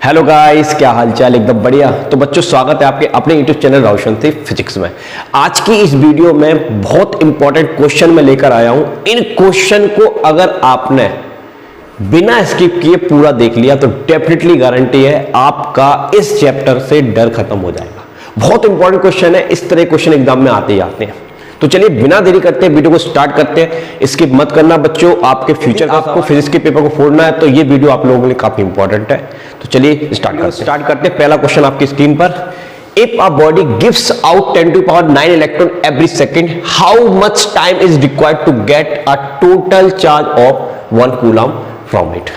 Hello guys, क्या हालचाल? एकदम बढ़िया। तो बच्चों, स्वागत है आपके अपने यूट्यूब चैनल रोशन से फिजिक्स में। आज की इस वीडियो में बहुत इंपॉर्टेंट क्वेश्चन में लेकर आया हूं। इन क्वेश्चन को अगर आपने बिना स्किप किए पूरा देख लिया तो डेफिनेटली गारंटी है आपका इस चैप्टर से डर खत्म हो जाएगा। बहुत इंपॉर्टेंट क्वेश्चन है, इस तरह क्वेश्चन एग्जाम में आते ही आते हैं। तो चलिए बिना देरी करते हैं वीडियो को स्टार्ट करते हैं। स्किप मत करना बच्चों, आपके फ्यूचर आपको फिजिक्स के पेपर को फोड़ना है तो ये वीडियो आप लोगों के लिए काफी इंपॉर्टेंट है। तो चलिए स्टार्ट करते हैं। पहला क्वेश्चन आपकी स्क्रीन पर, if a body gives out 10⁹ electron every second, how much time is required to get a total charge of 1 coulomb from it.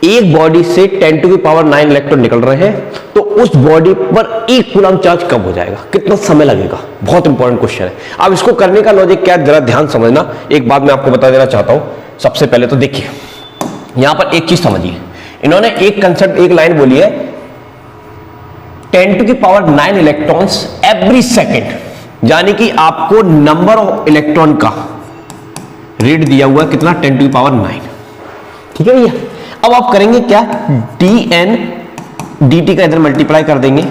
एक बॉडी से 10⁹ इलेक्ट्रॉन निकल रहे हैं तो उस बॉडी पर 1 कूलम चार्ज कब हो जाएगा, कितना समय लगेगा? बहुत इंपॉर्टेंट क्वेश्चन है। अब इसको करने का लॉजिक क्या है, जरा ध्यान समझना। एक बात मैं आपको बता देना चाहता हूं। सबसे पहले तो देखिए, यहां पर एक चीज समझिए। इन्होंने एक कंसेप्ट, एक लाइन बोली है 10⁹ इलेक्ट्रॉन्स एवरी सेकेंड, यानी कि आपको नंबर ऑफ इलेक्ट्रॉन का रेट दिया हुआ है कितना, 10⁹। ठीक है भैया। अब आप करेंगे क्या, dn dt का इधर मल्टीप्लाई कर देंगे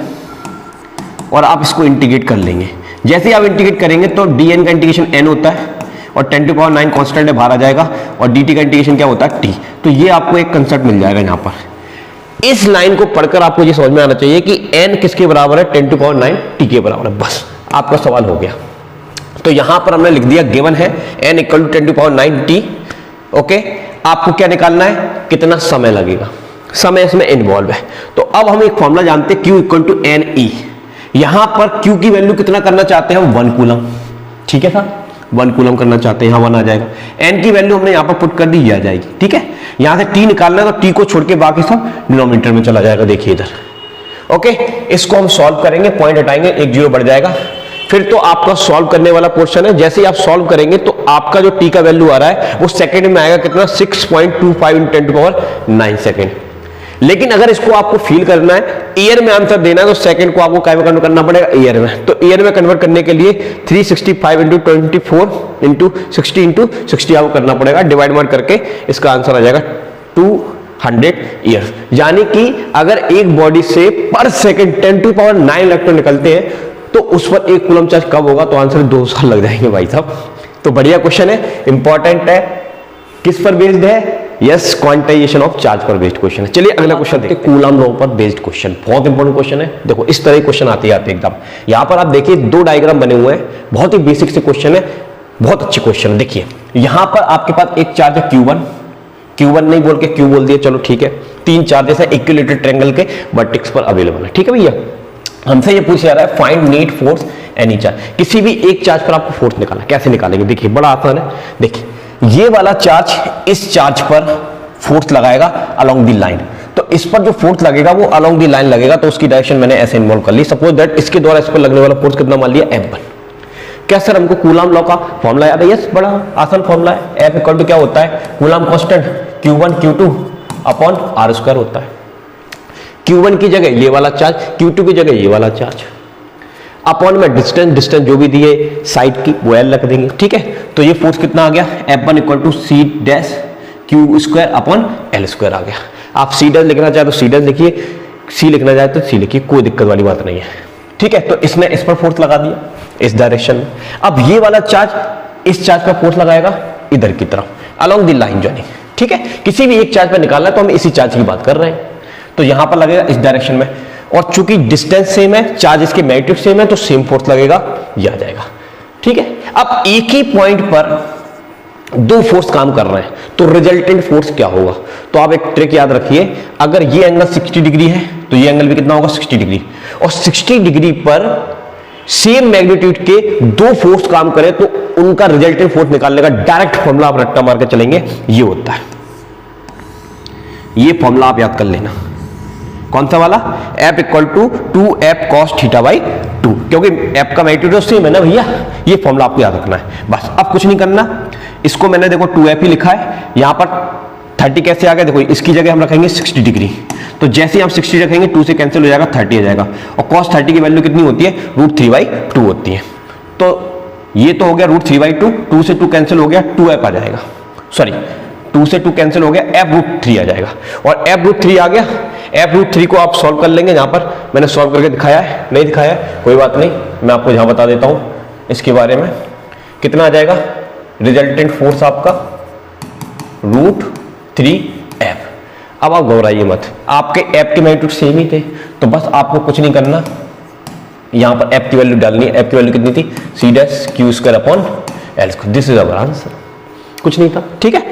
और आप इसको इंटीग्रेट कर लेंगे। जैसे ही आप इंटीग्रेट करेंगे तो dn का इंटीग्रेशन n होता है और 10⁹ कांस्टेंट है, बाहर आ जाएगा, और dt का इंटीग्रेशन क्या होता है, t। तो ये आपको एक कंसेप्ट मिल जाएगा यहां पर। इस लाइन को पढ़कर आपको ये समझ में आना चाहिए कि n किसके बराबर है, 10⁹ t के बराबर है। बस आपका सवाल हो गया। तो यहां पर हमने लिख दिया, गिवन है n = 10⁹ t। ओके, आपको क्या निकालना है, कितना समय लगेगा, समय इसमें इन्वॉल्व है। तो अब हम एक फॉर्मूला जानते हैं, Q = NE। यहां पर Q की वैल्यू कितना करना चाहते हैं, 1 कूलम। ठीक है साहब, 1 कूलम करना चाहते हैं, यहां 1 आ जाएगा। N की वैल्यू हमने यहां पर पुट कर दी, ये आ जाएगी। ठीक है, यहां से T निकालना है तो T को छोड़ के बाकी सब डिनोमिनेटर में चला जाएगा। देखिए इधर। ओके, इसको हम सॉल्व करेंगे, पॉइंट हटाएंगे, 1 0 बढ़ जाएगा। फिर तो आपका सॉल्व करने वाला पोर्शन है। जैसे ही आप सॉल्व करेंगे तो आपका जो टी का वैल्यू आ रहा है वो सेकंड में आएगा कितना, 6.25 × 10⁹ सेकंड। लेकिन अगर इसको आपको फील करना है, ईयर में आंसर देना है, तो सेकंड को आपको क्या में कन्वर्ट करना पड़ेगा, ईयर में। तो ईयर में कन्वर्ट करने के लिए 365 × 24 × 60 × 60 आपको करना पड़ेगा, डिवाइड करके इसका आंसर आ जाएगा 200 ईयर। यानी कि अगर एक बॉडी से पर सेकंड 10⁹ इलेक्ट्रॉन निकलते हैं तो उस पर 1 कूलम चार्ज कब होगा, तो आंसर 2 साल लग जाएंगे भाई साहब। तो बढ़िया क्वेश्चन है, इंपॉर्टेंट है। किस पर बेस्ड है, यस, क्वांटाइजेशन ऑफ चार्ज पर बेस्ड क्वेश्चन है। चलिए अगला क्वेश्चन देखते हैं, कूलम लॉ पर बेस्ड क्वेश्चन। बहुत इंपॉर्टेंट क्वेश्चन है। देखो इस तरह क्वेश्चन आते हैं एकदम। यहां पर आप देखिए 2 डायग्राम बने हुए हैं, बहुत ही बेसिक से क्वेश्चन है, बहुत अच्छे क्वेश्चन है। देखिए यहां पर आपके पास एक चार्ज है Q1 नहीं बोल के Q बोल दिया, चलो ठीक है। 3 चार्जेस है इक्विलेटरल ट्रायंगल के वर्टेक्स पर अवेलेबल है। ठीक है भैया, हमसे ये पूछा जा रहा है find net force any charge. किसी भी एक चार्ज पर आपको फोर्स निकालना, कैसे निकालेंगे? देखिए बड़ा आसान है। देखिए ये वाला चार्ज इस चार्ज पर फोर्स लगाएगा अलोंग द लाइन, तो इस पर जो फोर्स लगेगा वो अलोंग द लाइन लगेगा, तो उसकी डायरेक्शन मैंने ऐसे इन्वॉल्व कर ली। सपोज दैट इसके द्वारा इस पर लगने वाला फोर्स कितना मान लिया, F1। क्या सर हमको कूलम लॉ का फॉर्मूला याद है? यस, बड़ा आसान फॉर्मूला है। F = क्या होता है, coulomb constant Q1 Q2 upon R² होता है। Q1 की जगह ये वाला चार्ज, Q2 की जगह ये वाला चार्ज, अपॉन में डिस्टेंस जो भी दिए साइड की वो L रख देंगे। ठीक है, तो ये फोर्स कितना आ गया, F1 = C⁻Q² अपॉन L² आ गया। आप C' लिखना चाहे तो C' लिखिए, C लिखना चाहे तो C लिखिए, कोई दिक्कत वाली बात नहीं है। ठीक है, तो इसने इस पर फोर्स लगा दिया इस डायरेक्शन में। अब ये वाला चार्ज इस चार्ज पर फोर्स लगाएगा इधर की तरफ अलोंग द लाइन जॉइनिंग। ठीक है, किसी भी एक चार्ज पर निकालना है तो हम इसी चार्ज की बात कर रहे हैं, तो यहां पर लगेगा इस डायरेक्शन में। और चूंकि डिस्टेंस सेम है, चार्ज इसके मैग्नीट्यूड सेम है, तो सेम फोर्स लगेगा, ये आ जाएगा। ठीक है, अब एक ही पॉइंट पर 2 फोर्स काम कर रहे हैं तो रिजल्टेंट फोर्स क्या होगा? तो आप एक ट्रिक याद रखिए, अगर ये एंगल 60 डिग्री है तो ये एंगल भी कितना होगा, 60 डिग्री। और 60 डिग्री पर सेम मैग्नीट्यूड के 2 फोर्स काम करें तो उनका रिजल्टेंट फोर्स निकालने का डायरेक्ट फॉर्मूला आप रट्टा मार के चलेंगे, ये होता है। ये फॉर्मूला आप याद कर लेना। कौन सा वाला, F = 2F cos θ/2, क्योंकि F का मैग्नीट्यूड सेम है ना भैया। ये फॉर्मूला आपको याद रखना है बस, अब कुछ नहीं करना। इसको मैंने देखो 2F ही लिखा है, यहां पर 30 कैसे आ गया, देखो इसकी जगह हम रखेंगे 60 डिग्री, तो जैसे ही हम 60 रखेंगे 2 से कैंसिल हो जाएगा, 30 आ जाएगा। और cos 30 की वैल्यू कितनी होती है, √3/2 होती है। तो ये तो हो गया √3/2, 2 से 2 कैंसिल हो गया, 2F आ जाएगा, सॉरी 2 से 2 कैंसिल हो गया, f√3 आ जाएगा। और f√3 आ गया, f√3 को आप सॉल्व कर लेंगे। यहां पर मैंने सॉल्व करके दिखाया है, नहीं दिखाया है कोई बात नहीं, मैं आपको यहां बता देता हूं इसके बारे में। कितना आ जाएगा रिजल्टेंट फोर्स आपका √3f। अब आप घबराइए मत, आपके f के मैग्नीट्यूड सेम ही थे, तो बस आपको कुछ नहीं करना, यहां पर f की वैल्यू डालनी है। f की वैल्यू कितनी थी, c'(q²/L²). This is our answer, कुछ नहीं था। ठीक है,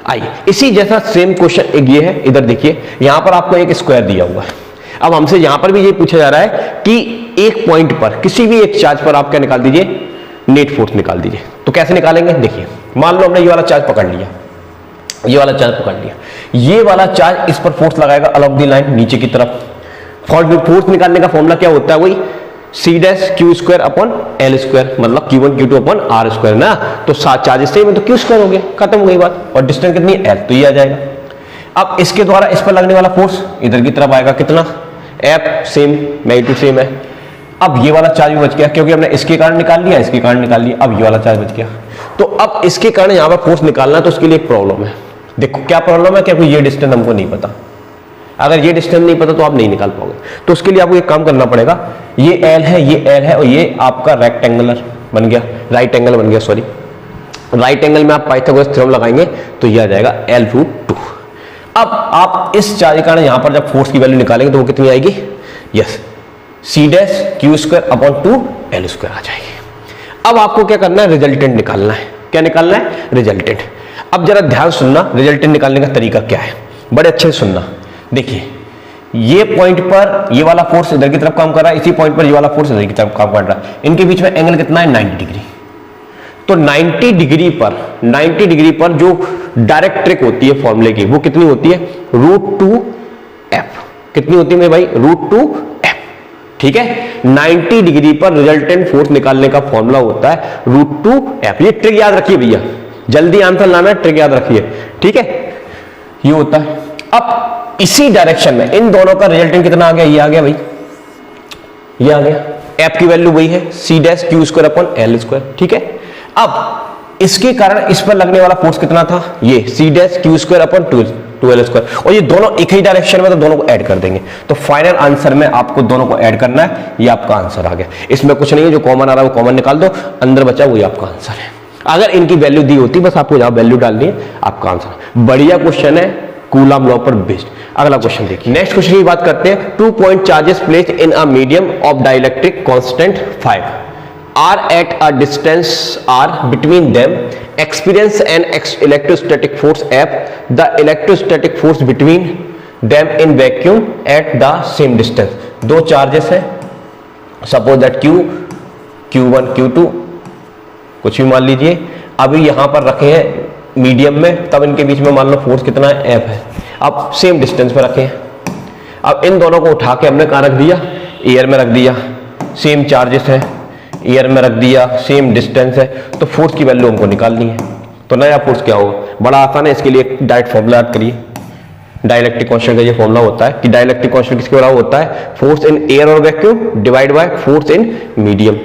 आइए इसी जैसा सेम क्वेश्चन एक ये है, इधर देखिए, यहां पर आपको एक स्क्वायर दिया हुआ है। अब हमसे यहां पर भी ये पूछा जा रहा है कि एक पॉइंट पर किसी भी एक चार्ज पर आप क्या निकाल दीजिए, नेट फोर्स निकाल दीजिए। तो कैसे निकालेंगे, देखिए मान लो हमने ये वाला चार्ज पकड़ लिया, ये वाला चार्ज पकड़ लिया, ये वाला चार्ज इस पर फोर्स लगाएगा अलॉन्ग दी लाइन नीचे की तरफ। फोर्स निकालने का फॉर्मूला क्या होता है, वही c'(q²/L²), मतलब q1 q2/r² ना। तो चार्जेस सेम है तो q² हो गया, खत्म हो गई बात। और डिस्टेंस कितनी है, L, तो ये आ जाएगा। अब इसके द्वारा इस पर लगने वाला फोर्स इधर की तरफ आएगा, कितना, F, सेम मैग्नीट्यूड सेम है। अब ये वाला चार्ज भी बच गया, क्योंकि हमने इसके कारण निकाल लिया, इसके कारण निकाल लिया, अब ये वाला चार्ज बच गया। तो अब इसके कारण यहां पर फोर्स निकालना है, तो उसके लिए एक प्रॉब्लम है। देखो क्या प्रॉब्लम है, क्योंकि ये डिस्टेंस हमको नहीं पता। अगर ये डिस्टेंस नहीं पता तो आप नहीं निकाल पाओगे। तो उसके लिए आपको एक काम करना पड़ेगा, ये L है, ये L है, और ये आपका रेक्टेंगुलर बन गया, राइट एंगल बन गया, सॉरी राइट एंगल में आप पाइथागोरस थ्योरम लगाएंगे तो ये आ जाएगा L√2। अब आप इस चार्ज के कारण यहां पर जब फोर्स की वैल्यू निकालेंगे तो वो कितनी आएगी, यस, c'(q²/2L²) आ जाएगी। अब आपको क्या करना है, रिजल्टेंट निकालना है। क्या निकालना है, रिजल्टेंट। अब जरा ध्यान सुनना, रिजल्टेंट निकालने का तरीका क्या है, बड़े अच्छे से सुनना। देखिए ये पॉइंट पर ये वाला फोर्स इधर की तरफ काम कर रहा है, इसी पॉइंट पर ये वाला फोर्स इधर की तरफ काम कर रहा है, इनके बीच में एंगल कितना है, 90 डिग्री। तो 90 डिग्री पर जो डायरेक्ट ट्रिक होती है फॉर्मूले की, वो कितनी होती है, √2f। कितनी होती है मेरे भाई, √2f। ठीक है, 90 डिग्री पर रिजल्टेंट फोर्स निकालने का फॉर्मूला होता है √2f। ये ट्रिक याद रखिए भैया, जल्दी आंसर लाना है, ट्रिक याद रखिए। ठीक है, ये होता है। अब इसी डायरेक्शन में इन दोनों का रिजल्टेंट कितना आ गया, ये आ गया भाई, ये आ गया। f की वैल्यू वही है, c'(q²/L²). ठीक है, अब इसके कारण इस पर लगने वाला फोर्स कितना था, ये c'(q²/2L²). और ये दोनों एक ही डायरेक्शन में, तो दोनों को ऐड कर देंगे। तो फाइनल आंसर में आपको दोनों को ऐड करना है, ये आपका आंसर आ गया। इसमें कुछ नहीं है, जो कॉमन आ रहा है वो कॉमन निकाल दो, अंदर बचा वही आपका आंसर है। अगर इनकी वैल्यू दी होती, बस आपको जहां वैल्यू डालनी है, आपका आंसर। बढ़िया क्वेश्चन है, कूलम लॉ पर बेस्ड। अगला क्वेश्चन देखिए, नेक्स्ट क्वेश्चन की बात करते हैं। 2 point charges placed in a medium of dielectric constant 5 are at a distance r between them experience an electrostatic force F. The electrostatic force between them in vacuum at the same distance. दो charges है, suppose that Q1 Q2 कुछ भी मान लीजिए, अभी यहां पर रखे हैं मीडियम में, तब इनके बीच में मान लो फोर्स कितना है, F है। अब सेम डिस्टेंस पर रखे हैं। अब इन दोनों को उठा के हमने कहां रख दिया, एयर में रख दिया, सेम चार्जेस है, एयर में रख दिया, सेम डिस्टेंस है, तो फोर्स की वैल्यू हमको निकालनी है। तो नया फोर्स क्या होगा, बड़ा आसान है, इसके लिए डायरेक्ट फॉर्मूला याद करिए। डाइलेक्ट्रिक कांस्टेंट का ये फॉर्मूला होता है कि डाइलेक्ट्रिक कांस्टेंट किसके बराबर होता है, फोर्स इन एयर और vacuum divide by force in medium.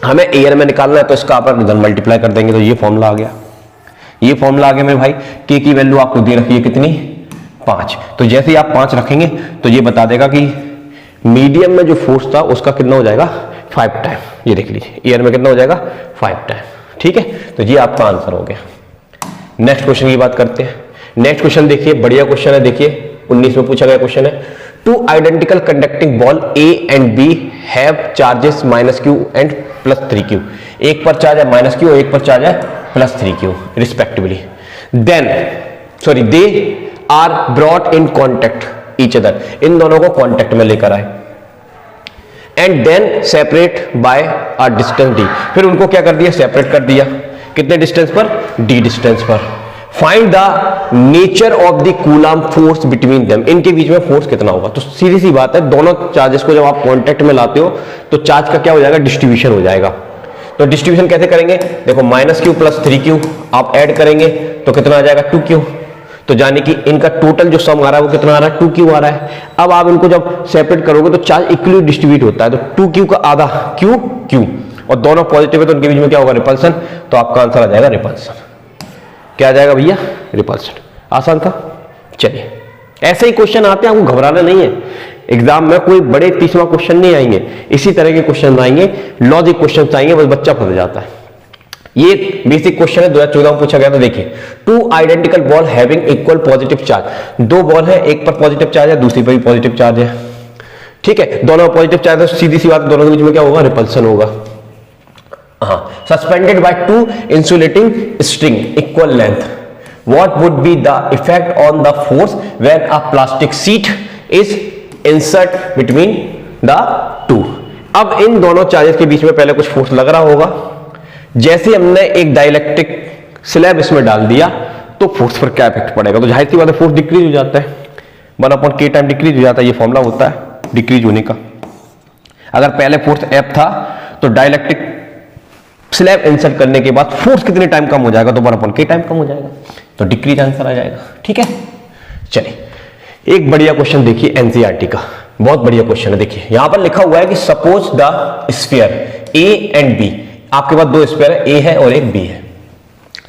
हमें एयर में निकालना है, तो इसका आप इधर मल्टीप्लाई कर देंगे, तो ये फॉर्मूला आ गया। ये फॉर्मूला आ गया मेरे भाई, के की वैल्यू आपको दे रखी है कितनी, 5। तो जैसे ही आप 5 रखेंगे तो ये बता देगा कि मीडियम में जो फोर्स था उसका कितना हो जाएगा, 5 टाइम। ये देख लीजिए, एयर में कितना हो जाएगा, 5 टाइम। ठीक है, तो ये आपका आंसर हो गया। नेक्स्ट क्वेश्चन की बात करते हैं। नेक्स्ट क्वेश्चन देखिए, बढ़िया क्वेश्चन है, देखिए 19 में पूछा गया क्वेश्चन है। 2 identical conducting ball A and B have charges -q and +3q। एक पर चार्ज है -q और एक पर चार्ज है +3q respectively. They are brought in contact each other. इन दोनों को कॉन्टेक्ट में लेकर आए and then separate by a distance d। फिर उनको क्या कर दिया, सेपरेट कर दिया। कितने डिस्टेंस पर, d डिस्टेंस पर। Find the nature of the coulomb force between them. इनके बीच में फोर्स कितना होगा। तो सीधी सी बात है, दोनों चार्जेस को जब आप कांटेक्ट में लाते हो तो चार्ज का क्या हो जाएगा, डिस्ट्रीब्यूशन हो जाएगा। तो डिस्ट्रीब्यूशन कैसे करेंगे, देखो -q + 3q आप ऐड करेंगे तो कितना आ जाएगा, 2q। तो जाने कि इनका टोटल जो सम आ रहा है वो कितना आ रहा है, 2q आ रहा है। अब आप इनको जब सेपरेट करोगे तो चार्ज इक्वली डिस्ट्रीब्यूट होता है, तो 2q का आधा q और दोनों पॉजिटिव है तो उनके बीच में क्या होगा, रिपल्सन। तो आपका आंसर आ जाएगा रिपल्सन। क्या आ जाएगा भैया, रिपल्शन। आसान था। चलिए ऐसे ही क्वेश्चन आते हैं, आपको घबराना नहीं है। एग्जाम में कोई बड़े 30वां क्वेश्चन नहीं आएंगे, इसी तरह के क्वेश्चन आएंगे, लॉजिक क्वेश्चन आएंगे, बस बच्चा फंस जाता है। ये बेसिक क्वेश्चन है, 2014 में पूछा गया था। देखिए, two identical ball having equal positive charge, दो बॉल है, एक पर पॉजिटिव चार्ज है, दूसरी पर भी पॉजिटिव चार्ज है, ठीक है, दोनों पॉजिटिव चार्ज है, सीधी सी बात, दोनों के बीच में क्या होगा, रिपल्सन होगा। हाँ, suspended by two insulating string equal length, what would be the effect on the force when a plastic sheet is insert between the two। अब इन दोनों चार्जेस के बीच में पहले कुछ फोर्स लग रहा होगा, जैसे हमने एक डाइलेक्ट्रिक स्लैब इसमें डाल दिया तो फोर्स पर क्या इफेक्ट पड़ेगा, तो जाहिर सी बात है फोर्स डिक्रीज हो जाता है, 1/k टाइम डिक्रीज हो जाता है, ये फॉर्मूला होता है डिक्रीज होने का। अगर पहले फोर्स F था तो डाइलेक्ट्रिक स्लैब इंसर्ट करने के बाद फोर्स कितने टाइम कम हो जाएगा, तो 1/k टाइम कम हो जाएगा, तो डिक्रीज आंसर आ जाएगा। ठीक है, चलिए एक बढ़िया क्वेश्चन देखिए एनसीईआरटी का, बहुत बढ़िया क्वेश्चन है। देखिए यहां पर लिखा हुआ है कि suppose the sphere A and B, आपके पास दो स्फीयर है, ए है और एक बी है,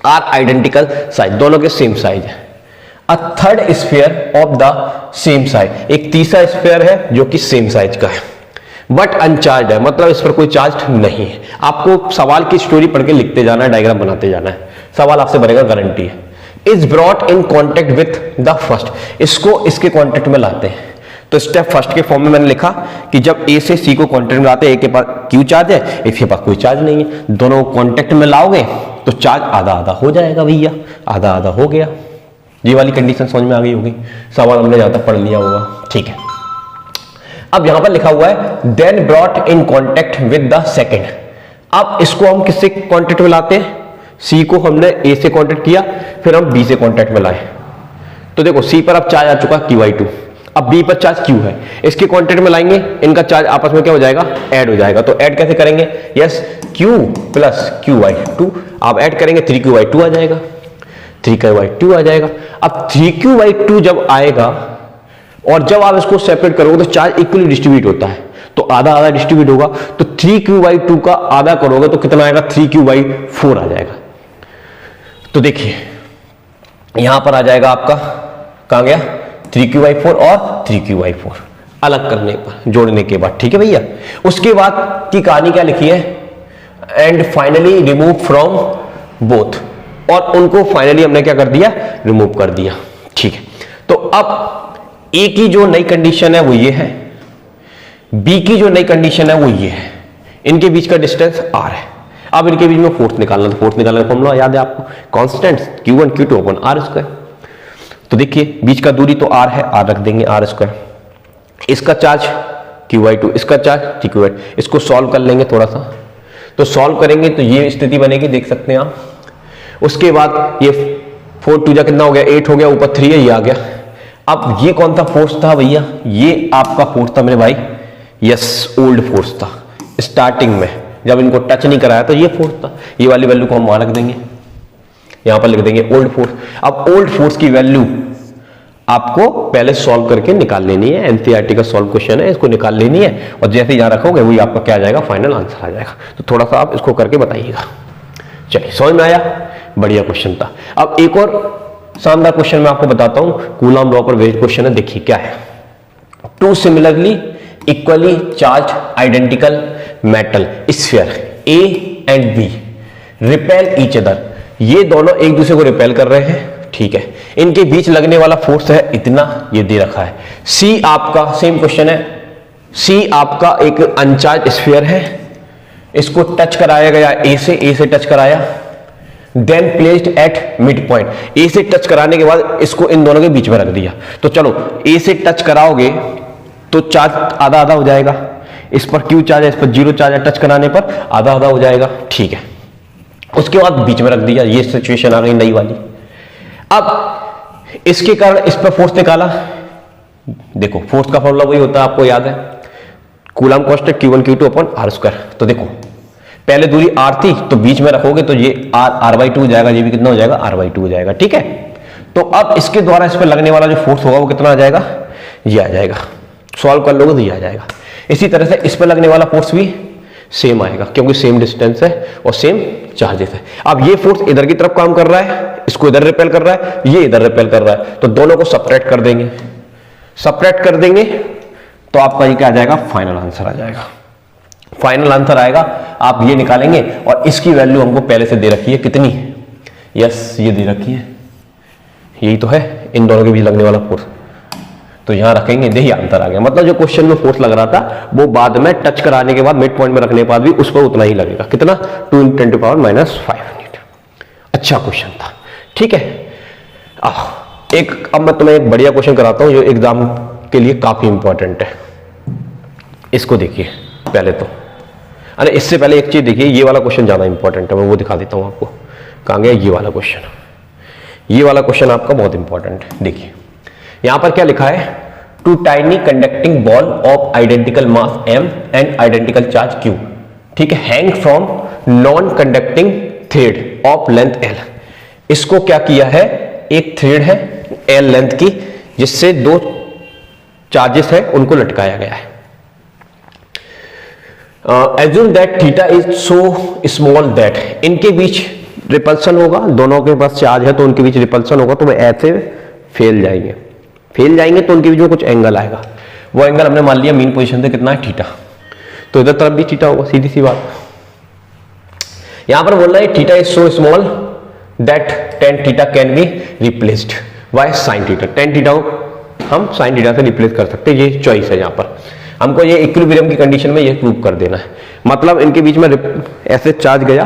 आर आइडेंटिकल साइज, दोनों के सेम साइज है। A third sphere of the same size, एक तीसरा स्फीयर है जो कि सेम साइज का है बट अनचार्ज है, मतलब इस पर कोई चार्ज नहीं है। आपको सवाल की स्टोरी पढ़ के लिखते जाना है, डायग्राम बनाते जाना है, सवाल आपसे बनेगा, गारंटी है। Is brought in contact with the first, इसको इसके कॉन्टेक्ट में लाते हैं, तो स्टेप फर्स्ट के फॉर्म में मैंने लिखा कि जब ए से सी को कॉन्टेक्ट में लाते हैं, ए के पास क्यू चार्ज है, इसके पास कोई चार्ज नहीं है, दोनों कॉन्टेक्ट में लाओगे तो चार्ज आधा आधा हो जाएगा भैया, आधा आधा हो गया। ये वाली कंडीशन समझ में आ गई होगी, सवाल हमने ज्यादा पढ़ लिया होगा। ठीक है, अब यहां पर लिखा हुआ है then brought in contact with the second, अब इसको हम किससे कॉन्टेक्ट में लाते हैं, सी को हमने ए से कांटेक्ट किया, फिर हम बी से कांटेक्ट में लाए, तो देखो सी पर अब चार्ज आ चुका QI2, अब बी पर चार्ज Q है, इसके कांटेक्ट में लाएंगे, इनका चार्ज आपस में क्या हो जाएगा, ऐड हो जाएगा। तो ऐड कैसे करेंगे, यस Q प्लस QI2, आप ऐड करेंगे 3QI2 आ जाएगा, 3QI2 आ जाएगा। अब 3QI2 जब आएगा और जब आप इसको सेपरेट करोगे तो चार्ज इक्वली डिस्ट्रीब्यूट होता है, तो आधा आधा डिस्ट्रीब्यूट होगा, तो 3QI2 का आधा करोगे तो कितना आएगा, 3QI4 आ जाएगा। तो देखिए यहां पर आ जाएगा आपका, कहां गया, 3QI4 और 3QI4 अलग करने पर, जोड़ने के बाद। ठीक है भैया, उसके बाद की कहानी क्या लिखी है, and finally remove from both, और उनको फाइनली हमने क्या कर दिया, रिमूव कर दिया। ठीक है, तो अब ए की जो नई कंडीशन है वो ये है, बी की जो नई कंडीशन है वो ये है, इनके बीच का डिस्टेंस r है। अब इनके बीच में फोर्स निकालना, तो फोर्स निकालने का फॉर्मूला याद है आपको, constant Q1 Q2 upon r²। तो देखिए बीच का दूरी तो r है, r रख देंगे r², इसका चार्ज QI2, इसका चार्ज TQI, इसको सॉल्व कर लेंगे थोड़ा सा, तो सॉल्व करेंगे तो ये स्थिति बनेगी, देख सकते हैं आप। उसके बाद ये 4 2 जा कितना हो गया, 8 हो गया, ऊपर 3 है, ये आ गया। अब ये कौन सा फोर्स था भैया, ये आपका फोर्स था मेरे भाई, यस ओल्ड फोर्स था, स्टार्टिंग में जब इनको टच नहीं कराया तो ये फोर्स था, ये वाली वैल्यू को हम वहां रख देंगे, यहां पर लिख देंगे ओल्ड फोर्स। अब ओल्ड फोर्स की वैल्यू आपको पहले सॉल्व करके निकाल लेनी है, एनसीईआरटी का सॉल्व क्वेश्चन है, इसको निकाल लेनी है, और जैसे ही यहां रखोगे वही आपका क्या आ जाएगा, फाइनल आंसर आ जाएगा। तो थोड़ा सा आप इसको करके बताइएगा। चलिए समझ में आया, बढ़िया क्वेश्चन था। अब एक और शानदार क्वेश्चन मैं आपको बताता हूं, कूलॉम लॉ पर बेस्ड क्वेश्चन है, देखिए क्या है। Two similarly equally charge identical metal sphere A and B repel each other, ये दोनों एक दूसरे को रिपेल कर रहे हैं, ठीक है, इनके बीच लगने वाला फोर्स है इतना, ये दे रखा है। सी आपका सेम क्वेश्चन है, सी आपका एक अनचार्ज स्फीयर है, इसको टच कराया गया ए से टच कराया, then placed at mid point, A से टच कराने के बाद इसको इन दोनों के बीच में रख दिया, तो चलो ए से टच कराओगे तो चार्ज आधा आधा हो जाएगा, इस पर क्यू चार्ज है, इस पर जीरो चार्ज है, टच कराने पर आधा आधा हो जाएगा। ठीक है, उसके बाद बीच में रख दिया, ये सिचुएशन आ गई नई वाली। अब इसके कारण इस पर फोर्स निकाला, देखो फोर्स का फॉर्मूला वही होता है, आपको याद है, coulomb constant Q1 Q2 upon r²। तो देखो पहले दूरी r थी, तो बीच में रखोगे तो ये r/2 हो जाएगा, ये भी कितना हो जाएगा, r/2 हो जाएगा। ठीक है, तो अब इसके द्वारा इस पर लगने वाला जो फोर्स होगा वो कितना आ जाएगा, ये आ जाएगा, सॉल्व कर लोगे तो ये आ जाएगा। इसी तरह से इस पर लगने वाला फोर्स भी सेम आएगा, क्योंकि सेम डिस्टेंस है और सेम चार्जेस है। अब ये फोर्स इधर की तरफ काम कर रहा है, इसको इधर रिपेल कर रहा है, ये इधर रिपेल कर रहा है, तो दोनों को सब्ट्रैक्ट कर देंगे। सब्ट्रैक्ट कर देंगे तो आपका ये क्या आ जाएगा, फाइनल आंसर आ जाएगा। फाइनल आंसर आएगा, आप ये निकालेंगे और इसकी वैल्यू हमको पहले से दे रखी है, कितनी, यस ये दे रखी है, यही तो है इन दोनों के बीच लगने वाला फोर्स, तो यहां रखेंगे, यही आंसर आ गया। मतलब जो क्वेश्चन में फोर्स लग रहा था वो बाद में टच कराने के बाद, मिड पॉइंट में रखने के बाद भी उस पर उतना ही लगेगा, कितना, 2 × 10⁻⁵ न्यूटन। अच्छा क्वेश्चन था, ठीक है। अब मैं तुम्हें एक बढ़िया क्वेश्चन कराता हूं जो एग्जाम के लिए काफी इंपॉर्टेंट है। इसको देखिए पहले तो, अरे इससे पहले एक चीज देखिए, ये वाला क्वेश्चन ज्यादा इंपॉर्टेंट है, मैं वो दिखा देता हूं आपको। कहां गया ये वाला क्वेश्चन, ये वाला क्वेश्चन आपका बहुत इंपॉर्टेंट है। देखिए यहां पर क्या लिखा है, two tiny conducting ball of identical mass m and identical charge q, ठीक है, hang from non conducting thread of length l। इसको क्या किया है, एक थ्रेड है l लेंथ की, जिससे दो चार्जेस है उनको लटकाया गया है। Assume that theta is so small that, इनके बीच रिपल्सन होगा, दोनों के पास चार्ज है तो उनके बीच रिपल्सन होगा, तो वे ऐसे फैल जाएंगे तो उनके बीच में कुछ एंगल आएगा। वो एंगल हमने मान लिया मीन पोजीशन से कितना है, थीटा, तो इधर तरफ भी थीटा होगा, सीधी सी बात। यहां पर बोल रहा है theta is so small that tan theta can be replaced by sin theta. tan theta को हम sin थीटा से रिप्लेस कर सकते हैं, ये चॉइस है। यहां पर हमको ये इक्विलिब्रियम की कंडीशन में ये प्रूव कर देना है, मतलब इनके बीच में ऐसे चार्ज गया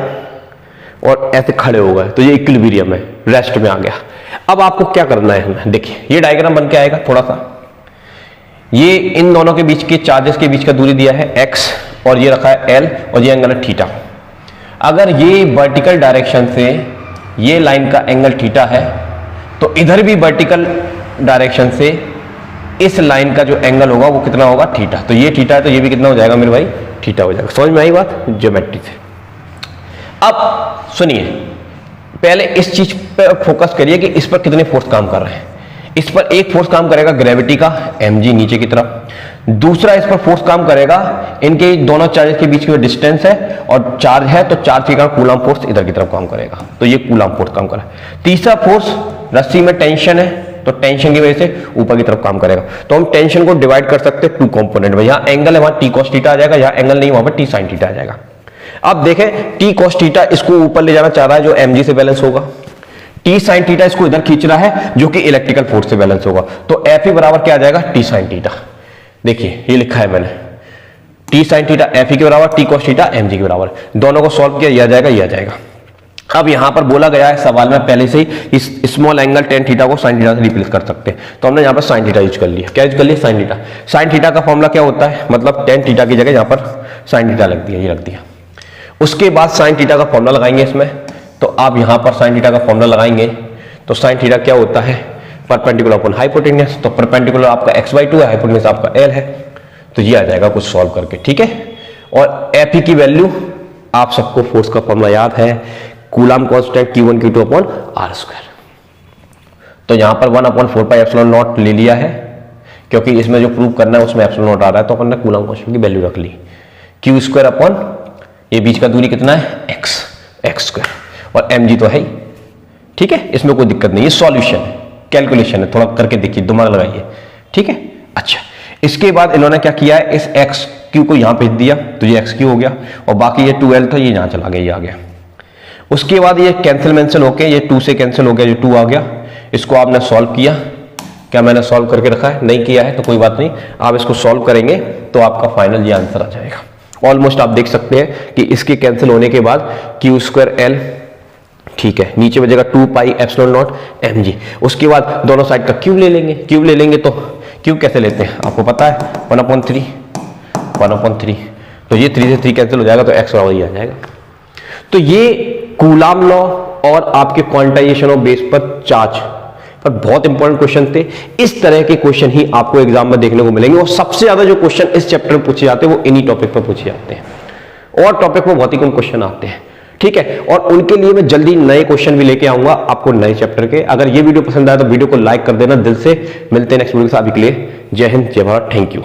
और ऐसे खड़े हो गए, तो ये इक्विलिब्रियम है, रेस्ट में आ गया। अब आपको क्या करना है हमें, देखिए ये डायग्राम बन के आएगा थोड़ा सा, ये इन दोनों के बीच के चार्जेस के बीच का दूरी दिया है x और ये रखा है l और ये एंगल है थीटा। अगर ये वर्टिकल डायरेक्शन से ये लाइन का एंगल थीटा है, तो इधर भी वर्टिकल डायरेक्शन से इस लाइन का जो एंगल होगा वो कितना होगा, थीटा। तो ये थीटा है तो ये भी कितना हो जाएगा मेरे भाई, थीटा हो जाएगा। समझ में आई बात ज्योमेट्री से। अब सुनिए, पहले इस चीज पे फोकस करिए कि इस पर कितने फोर्स काम कर रहे हैं। इस पर एक फोर्स काम करेगा ग्रेविटी का mg नीचे की तरफ, दूसरा इस पर फोर्स काम करेगा इनके दोनों चार्जेस के बीच की डिस्टेंस है और चार्ज है, तो चार्ज के कारण कूलम फोर्स इधर की तरफ काम करेगा, तो ये कूलम फोर्स काम कर रहा है। तीसरा फोर्स रस्सी में टेंशन है, तो टेंशन की वजह से ऊपर की तरफ काम करेगा, तो हम टेंशन को डिवाइड कर सकते हैं 2 कंपोनेंट में। यहाँ एंगल है, वहां t cos थीटा आ जाएगा, यहाँ एंगल नहीं वहां पर t sin थीटा आ जाएगा। अब देखें t cos थीटा इसको ऊपर ले जाना चाह रहा है जो mg से बैलेंस होगा, t sin थीटा इसको इधर खींच रहा है जो कि इलेक्ट्रिकल फोर्स से बैलेंस होगा, तो Fe बराबर क्या आ जाएगा, t sin थीटा। देखिए ये लिखा है मैंने, t sin थीटा Fe के बराबर, t cos थीटा mg के बराबर। दोनों को सॉल्व किया, ये आ जाएगा, ये आ जाएगा। अब यहां पर बोला गया है सवाल में पहले से ही इस स्मॉल एंगल tan थीटा को sin थीटा से रिप्लेस कर सकते हैं, तो हमने यहां पर sin थीटा यूज कर लिया। क्या यूज कर लिया, sin थीटा। sin थीटा का फॉर्मूला क्या होता है, मतलब tan थीटा की जगह यहां पर sin थीटा लग दिया, ये रख दिया। उसके बाद sin थीटा का फॉर्मूला लगाएंगे इसमें, तो आप यहां पर sin थीटा का फॉर्मूला लगाएंगे तो sin थीटा क्या होता है, परपेंडिकुलर अपॉन हाइपोटेन्यूस, तो परपेंडिकुलर आपका x/2 है, हाइपोटेन्यूस आपका l है, तो ये आ जाएगा कुछ सॉल्व करके, ठीक है। और Fe की वैल्यू आप सबको फोर्स का फॉर्मूला याद है, coulomb constant Q1 Q2 upon r²। तो यहां पर 1/4πε0 ले लिया है, क्योंकि इसमें जो प्रूव करना है उसमें ε0 आ रहा है, तो अपन ने कूलम कांस्टेंट की वैल्यू रख ली। Q² अपॉन ये बीच का दूरी कितना है, x² और mg तो है ही, ठीक है, इसमें कोई दिक्कत नहीं, ये सॉल्यूशन है, कैलकुलेशन है, थोड़ा करके देखिए, दिमाग लगाइए, ठीक है। अच्छा, इसके बाद इन्होंने क्या किया है, इस xq को यहां भेज दिया, तो ये xq हो गया, और बाकी ये 2l था, ये यहां चला गया, ये आ गया। उसके बाद ये कैंसिल मेंशन होके ये 2 से कैंसिल हो गया, ये 2 आ गया। इसको आपने सॉल्व किया, क्या मैंने सॉल्व करके रखा है, नहीं किया है तो कोई बात नहीं, आप इसको सॉल्व करेंगे तो आपका फाइनल ये आंसर आ जाएगा। ऑलमोस्ट आप देख सकते हैं कि इसके कैंसिल होने के बाद Q²L, ठीक है, नीचे बचेगा 2πε0 mg। उसके बाद दोनों साइड का क्यूब ले लेंगे, क्यूब ले लेंगे तो क्यूब कैसे लेते हैं आपको पता है, 1/3, तो ये 3 से 3 कैंसिल हो जाएगा, तो x बराबर ही आ जाएगा। तो ये कूलम लॉ और आपके क्वांटाइजेशन ऑफ बेस पर चार्ज पर बहुत इंपॉर्टेंट क्वेश्चन थे। इस तरह के क्वेश्चन ही आपको एग्जाम में देखने को मिलेंगे, और सबसे ज्यादा जो क्वेश्चन इस चैप्टर में पूछे जाते हैं वो इन्हीं टॉपिक पर पूछे जाते हैं, और टॉपिक में बहुत ही कम क्वेश्चन आते हैं, ठीक है। और उनके लिए मैं जल्दी नए क्वेश्चन भी लेके आऊंगा आपको नए चैप्टर के। अगर ये वीडियो पसंद आया तो वीडियो को लाइक कर देना दिल से। मिलते हैं नेक्स्ट वीडियो के साथ, अभी के लिए जय हिंद, जय भारत, थैंक यू।